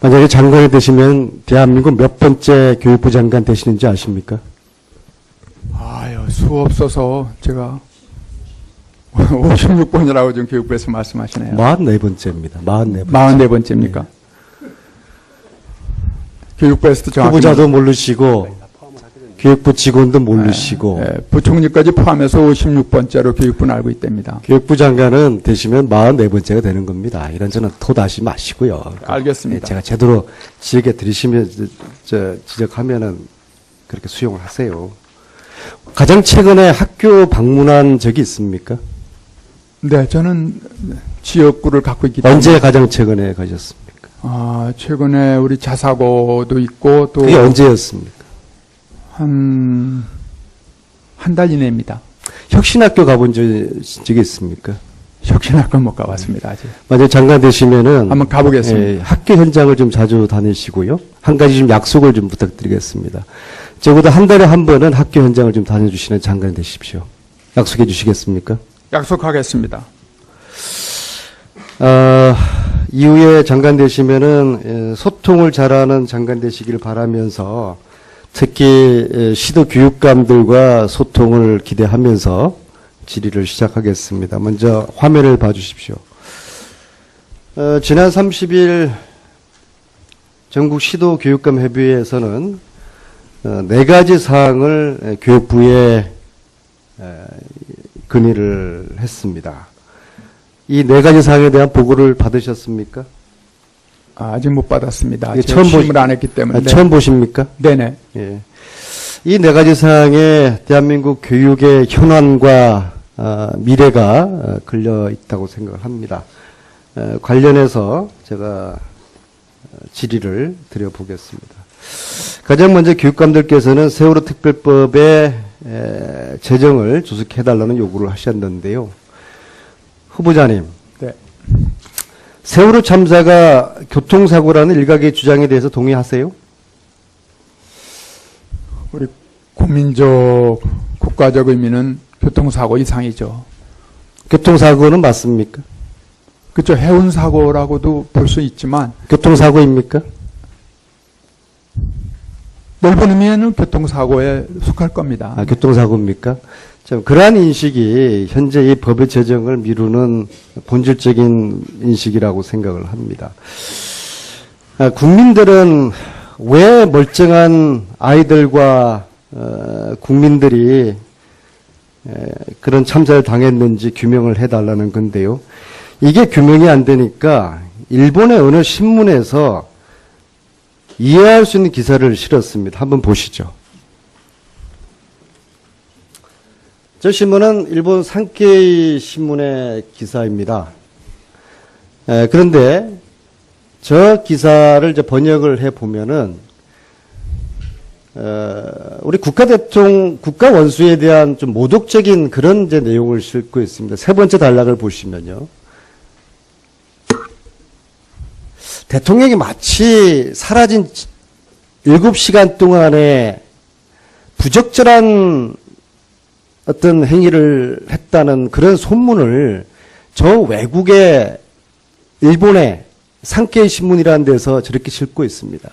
만약에 장관이 되시면 대한민국 몇 번째 교육부 장관 되시는지 아십니까? 아유, 수 없어서 제가 56번이라고 지금 교육부에서 말씀하시네요. 44번째입니다. 44번째. 44번째입니까? 교육부에서도 정확히 후보자도 모르시고 교육부 직원도 모르시고 부총리까지 포함해서 56번째로 교육부는 알고 있답니다. 교육부 장관은 되시면 44번째가 되는 겁니다. 이런저런 토다시 마시고요. 알겠습니다. 제가 제대로 지적해 드리시면 지적하면은 그렇게 수용을 하세요. 가장 최근에 학교 방문한 적이 있습니까? 네, 저는 지역구를 갖고 있기 때문에. 언제 가장 최근에 가셨습니까? 최근에 우리 자사고도 있고 또 그게 언제였습니까? 한 달 이내입니다. 혁신학교 가본 적이 있습니까? 혁신학교 못 가봤습니다, 아직. 만약에 장관 되시면은 한번 가보겠습니다. 학교 현장을 좀 자주 다니시고요. 한 가지 좀 약속을 좀 부탁드리겠습니다. 적어도 한 달에 한 번은 학교 현장을 좀 다녀주시는 장관이 되십시오. 약속해 주시겠습니까? 약속하겠습니다. 이후에 장관 되시면은 소통을 잘하는 장관 되시길 바라면서 특히 시도 교육감들과 소통을 기대하면서 질의를 시작하겠습니다. 먼저 화면을 봐주십시오. 지난 30일 전국 시도 교육감 협의회에서는 4가지 사항을 교육부에 건의를 했습니다. 이 4가지 사항에 대한 보고를 받으셨습니까? 아직 못 받았습니다. 처음 취임을 안 했기 때문에. 처음 보십니까? 네네. 예. 이 4가지 사항에 대한민국 교육의 현안과 미래가 걸려 있다고 생각을 합니다. 관련해서 제가 질의를 드려보겠습니다. 가장 먼저 교육감들께서는 세월호 특별법의 제정을 조속해달라는 요구를 하셨는데요. 후보자님, 네. 세월호 참사가 교통사고라는 일각의 주장에 대해서 동의하세요? 우리 국민적, 국가적 의미는 교통사고 이상이죠. 교통사고는 맞습니까? 그렇죠. 해운사고라고도 볼 수 있지만 교통사고입니까? 넓은 의미에는 교통사고에 속할 겁니다. 교통사고입니까? 참, 그러한 인식이 현재 이 법의 제정을 미루는 본질적인 인식이라고 생각을 합니다. 국민들은 왜 멀쩡한 아이들과 국민들이 그런 참사를 당했는지 규명을 해달라는 건데요. 이게 규명이 안 되니까 일본의 어느 신문에서 이해할 수 있는 기사를 실었습니다. 한번 보시죠. 저 신문은 일본 산케이 신문의 기사입니다. 그런데 저 기사를 이제 번역을 해 보면은 우리 국가 원수에 대한 좀 모독적인 그런 이제 내용을 싣고 있습니다. 세 번째 단락을 보시면요. 대통령이 마치 사라진 7시간 동안에 부적절한 어떤 행위를 했다는 그런 소문을 저 외국의 일본의 산케이 신문이라는 데서 저렇게 싣고 있습니다.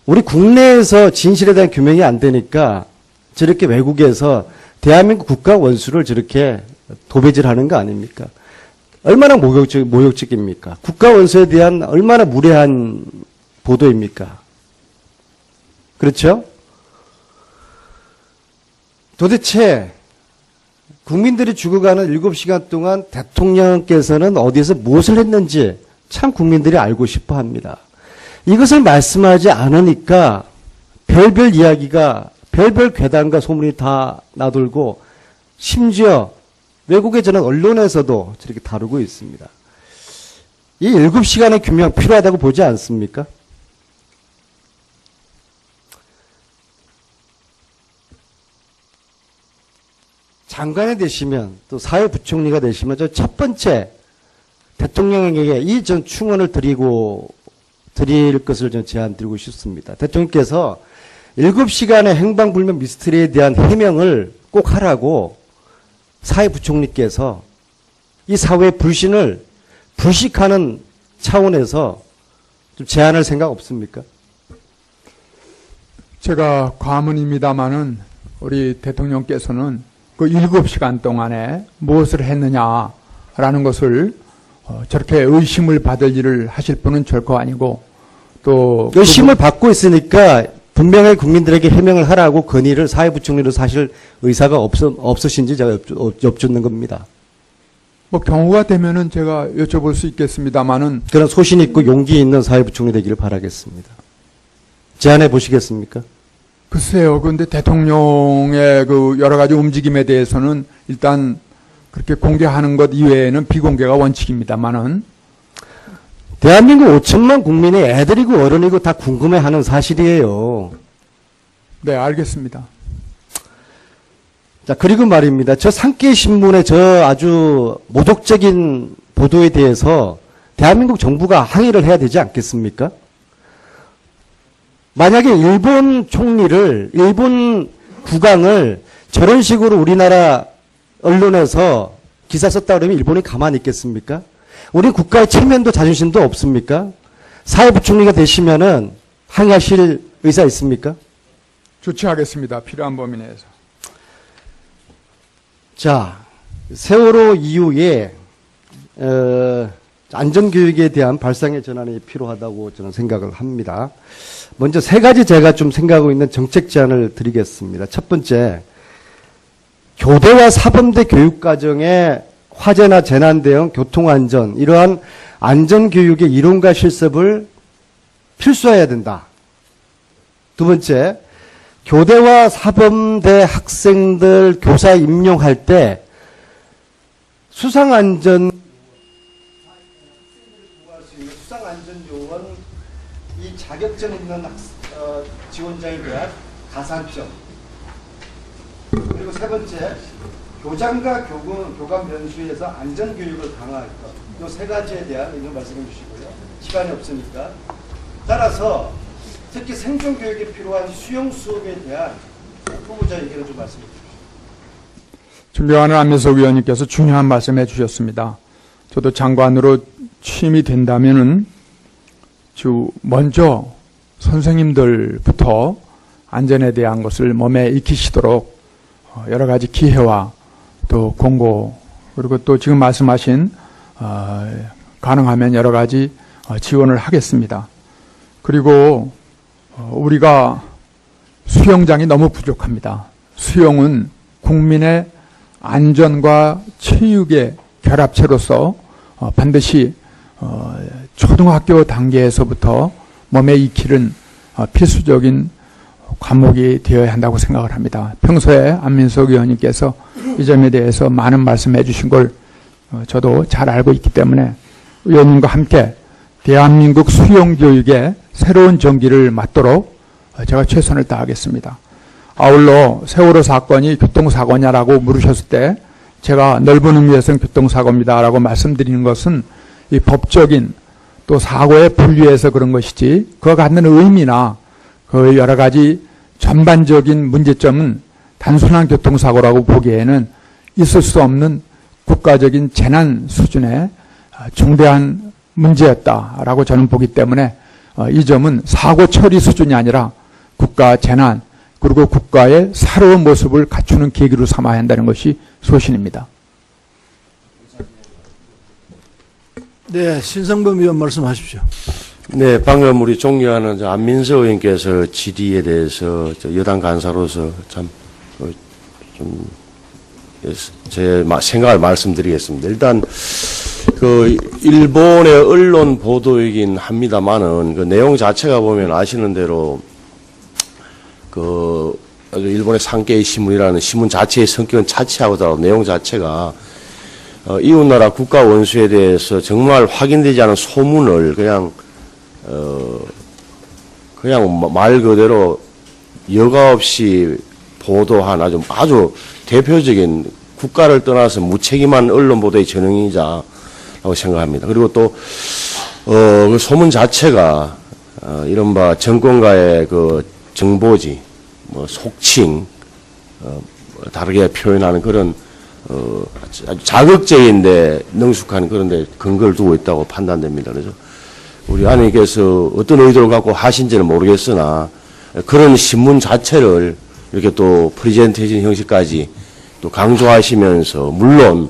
우리 국내에서 진실에 대한 규명이 안 되니까 저렇게 외국에서 대한민국 국가 원수를 저렇게 도배질하는 거 아닙니까? 얼마나 모욕적입니까? 국가 원수에 대한 얼마나 무례한 보도입니까? 그렇죠? 도대체 국민들이 죽어가는 7시간 동안 대통령께서는 어디에서 무엇을 했는지 참 국민들이 알고 싶어 합니다. 이것을 말씀하지 않으니까 별별 이야기가, 별별 괴담과 소문이 다 나돌고 심지어 외국의 저는 언론에서도 저렇게 다루고 있습니다. 이 7시간의 규명 필요하다고 보지 않습니까? 장관이 되시면 또 사회부총리가 되시면 저 첫 번째 대통령에게 이 전 충언을 드릴 것을 전 제안드리고 싶습니다. 대통령께서 7시간의 행방불명 미스터리에 대한 해명을 꼭 하라고 사회부총리께서 이 사회의 불신을 불식하는 차원에서 좀 제안할 생각 없습니까? 제가 과문입니다마는 우리 대통령께서는 그 7시간 동안에 무엇을 했느냐라는 것을 저렇게 의심을 받을 일을 하실 분은 절코 아니고 또 의심을 받고 있으니까 분명히 국민들에게 해명을 하라고 건의를 사회부총리로 사실 의사가 없으신지 제가 여쭙는 겁니다. 뭐 경우가 되면은 제가 여쭤볼 수 있겠습니다마는 그런 소신 있고 용기 있는 사회부총리 되기를 바라겠습니다. 제안해 보시겠습니까? 글쎄요. 그런데 대통령의 그 여러 가지 움직임에 대해서는 일단 그렇게 공개하는 것 이외에는 비공개가 원칙입니다만은 대한민국 5천만 국민이 애들이고 어른이고 다 궁금해하는 사실이에요. 네, 알겠습니다. 자, 그리고 말입니다. 저 산케이신문의 저 아주 모독적인 보도에 대해서 대한민국 정부가 항의를 해야 되지 않겠습니까? 만약에 일본 총리를, 일본 국왕을 저런 식으로 우리나라 언론에서 기사 썼다 그러면 일본이 가만히 있겠습니까? 우리 국가의 체면도 자존심도 없습니까? 사회부총리가 되시면은 항의하실 의사 있습니까? 조치하겠습니다. 필요한 범위 내에서. 자, 세월호 이후에 안전교육에 대한 발상의 전환이 필요하다고 저는 생각을 합니다. 먼저 세 가지 제가 좀 생각하고 있는 정책 제안을 드리겠습니다. 첫 번째, 교대와 사범대 교육과정에 화재나 재난 대응, 교통안전, 이러한 안전교육의 이론과 실습을 필수화해야 된다. 두 번째, 교대와 사범대 학생들 교사 임용할 때 수상안전 수상안전요원 이 자격증 있는 지원자에 대한 가산점, 그리고 세 번째, 교장과 교감 연수에서 안전교육을 강화할 것, 이 세 가지에 대한 의견 말씀해 주시고요. 시간이 없으니까. 따라서 특히 생존교육에 필요한 수영 수업에 대한 후보자 의견을 좀 말씀해 주십시오. 존경하는 안민석 위원님께서 중요한 말씀해 주셨습니다. 저도 장관으로 취임이 된다면은 먼저 선생님들부터 안전에 대한 것을 몸에 익히시도록 여러 가지 기회와 또 공고, 그리고 또 지금 말씀하신 가능하면 여러 가지 지원을 하겠습니다. 그리고 우리가 수영장이 너무 부족합니다. 수영은 국민의 안전과 체육의 결합체로서 반드시 초등학교 단계에서부터 몸에 익히는 필수적인 과목이 되어야 한다고 생각을 합니다. 평소에 안민석 의원님께서 이 점에 대해서 많은 말씀해 주신 걸 저도 잘 알고 있기 때문에 의원님과 함께 대한민국 수영교육의 새로운 전기를 맞도록 제가 최선을 다하겠습니다. 아울러 세월호 사건이 교통사고냐라고 물으셨을 때 제가 넓은 의미에서는 교통사고입니다라고 말씀드리는 것은 이 법적인 또 사고에 분류해서 그런 것이지 그가 갖는 의미나 그 여러 가지 전반적인 문제점은 단순한 교통사고라고 보기에는 있을 수 없는 국가적인 재난 수준의 중대한 문제였다라고 저는 보기 때문에 이 점은 사고 처리 수준이 아니라 국가 재난 그리고 국가의 새로운 모습을 갖추는 계기로 삼아야 한다는 것이 소신입니다. 네, 신성범 의원 말씀하십시오. 네, 방금 우리 존경하는 안민석 의원께서 질의에 대해서 여당 간사로서 참 제 생각을 말씀드리겠습니다. 일단 그 일본의 언론 보도이긴 합니다만은 그 내용 자체가 보면 아시는 대로 그 일본의 산케이 신문이라는 신문 자체의 성격은 차치하고도 내용 자체가 이웃나라 국가 원수에 대해서 정말 확인되지 않은 소문을 그냥 말 그대로 여과 없이 보도한 아주 대표적인 국가를 떠나서 무책임한 언론 보도의 전형이자라고 생각합니다. 그리고 또 그 소문 자체가 이른바 정권가의 그 정보지, 속칭, 다르게 표현하는 그런 아주 자극적인데 능숙한 그런데 근거를 두고 있다고 판단됩니다. 그래서 우리 아내께서 어떤 의도를 갖고 하신지는 모르겠으나 그런 신문 자체를 이렇게 또 프레젠테이션 형식까지 또 강조하시면서 물론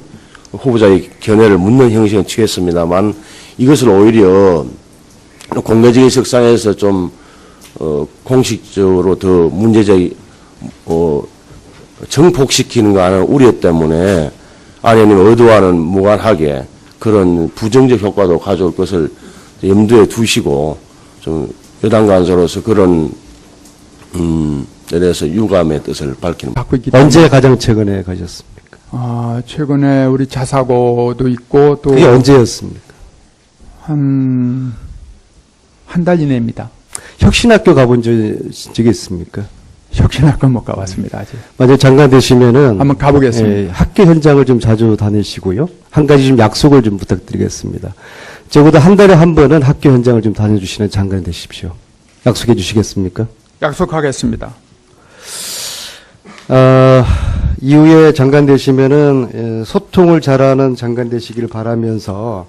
후보자의 견해를 묻는 형식은 취했습니다만 이것을 오히려 공개적인 석상에서 좀 공식적으로 더 문제적 정폭시키는 거 하는 우려 때문에 아내님 의도와는 무관하게 그런 부정적 효과도 가져올 것을 염두에 두시고 좀 여당 간사로서 그런 에 대해서 유감의 뜻을 밝히는. 갖고 있기 때문에 언제 가장 최근에 가셨습니까? 최근에 우리 자사고도 있고 또 그게 언제였습니까? 한 달 이내입니다. 혁신학교 가본 적이 있습니까? 혁신학교 못 가봤습니다. 아직. 만약 장관 되시면은 한번 가보겠습니다. 예, 학교 현장을 좀 자주 다니시고요. 한 가지 좀 약속을 좀 부탁드리겠습니다. 적어도 한 달에 한 번은 학교 현장을 좀 다녀주시는 장관이 되십시오. 약속해 주시겠습니까? 약속하겠습니다. 이후에 장관 되시면은 소통을 잘하는 장관 되시기를 바라면서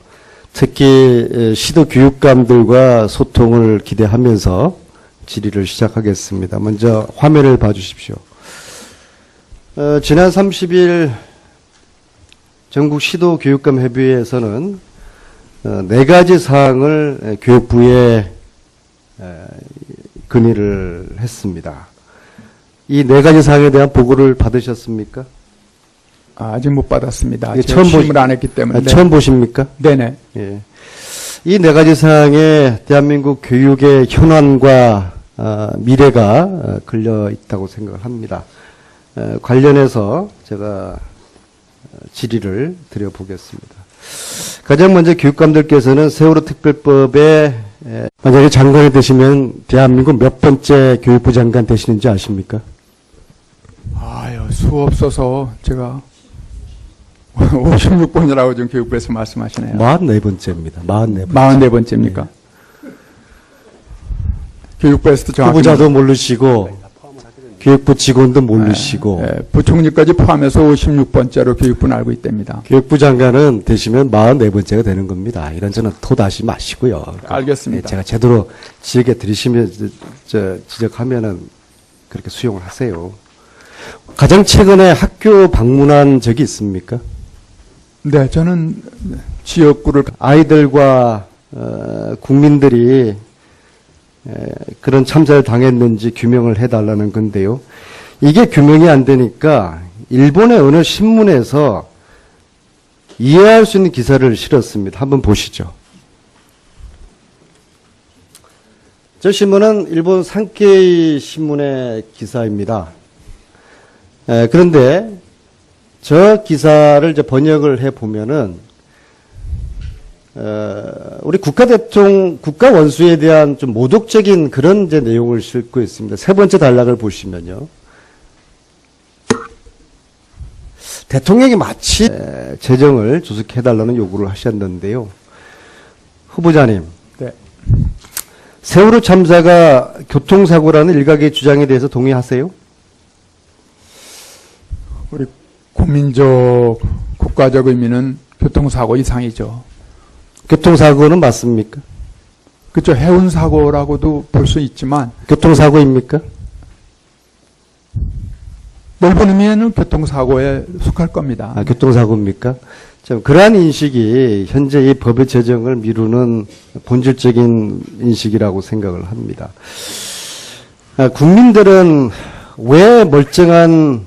특히 시도 교육감들과 소통을 기대하면서 질의를 시작하겠습니다. 먼저 화면을 봐주십시오. 지난 30일 전국 시도 교육감 협의회에서는 4가지 사항을 교육부에 건의를 했습니다. 이 4가지 사항에 대한 보고를 받으셨습니까? 아직 못 받았습니다. 이게 제가 취임을 안 했기 때문에. 처음 보십니까? 네네. 예. 이 4가지 사항에 대한민국 교육의 현안과 미래가 걸려 있다고 생각을 합니다. 관련해서 제가 질의를 드려보겠습니다. 가장 먼저 교육감들께서는 세월호 특별법에 만약에 장관이 되시면 대한민국 몇 번째 교육부 장관 되시는지 아십니까? 수 없어서 제가 56번이라고 지금 교육부에서 말씀하시네요. 44번째입니다. 44번째. 44번째입니까? 교육부에서도 정확히 후보자도 모르시고 교육부 직원도 모르시고 부총리까지 포함해서 56번째로 교육부는 알고 있답니다. 교육부 장관은 되시면 44번째가 되는 겁니다. 이런 저는 토다시 마시고요. 알겠습니다. 제가 제대로 지적해 드리시면 지적하면은 그렇게 수용을 하세요. 가장 최근에 학교 방문한 적이 있습니까? 네, 저는 지역구를 아이들과 국민들이 그런 참사를 당했는지 규명을 해달라는 건데요. 이게 규명이 안 되니까 일본의 어느 신문에서 이해할 수 있는 기사를 실었습니다. 한번 보시죠. 저 신문은 일본 산케이 신문의 기사입니다. 그런데 저 기사를 이제 번역을 해 보면은 우리 국가 원수에 대한 좀 모독적인 그런 이제 내용을 싣고 있습니다. 세 번째 단락을 보시면요. 대통령이 마치 재정을 조속해달라는 요구를 하셨는데요. 후보자님. 네. 세월호 참사가 교통사고라는 일각의 주장에 대해서 동의하세요? 우리 국민적 국가적 의미는 교통사고 이상이죠. 교통사고는 맞습니까? 그렇죠. 해운사고라고도 볼 수 있지만 교통사고입니까? 넓은 의미에는 교통사고에 속할 겁니다. 교통사고입니까? 참, 그러한 인식이 현재 이 법의 제정을 미루는 본질적인 인식이라고 생각을 합니다. 국민들은 왜 멀쩡한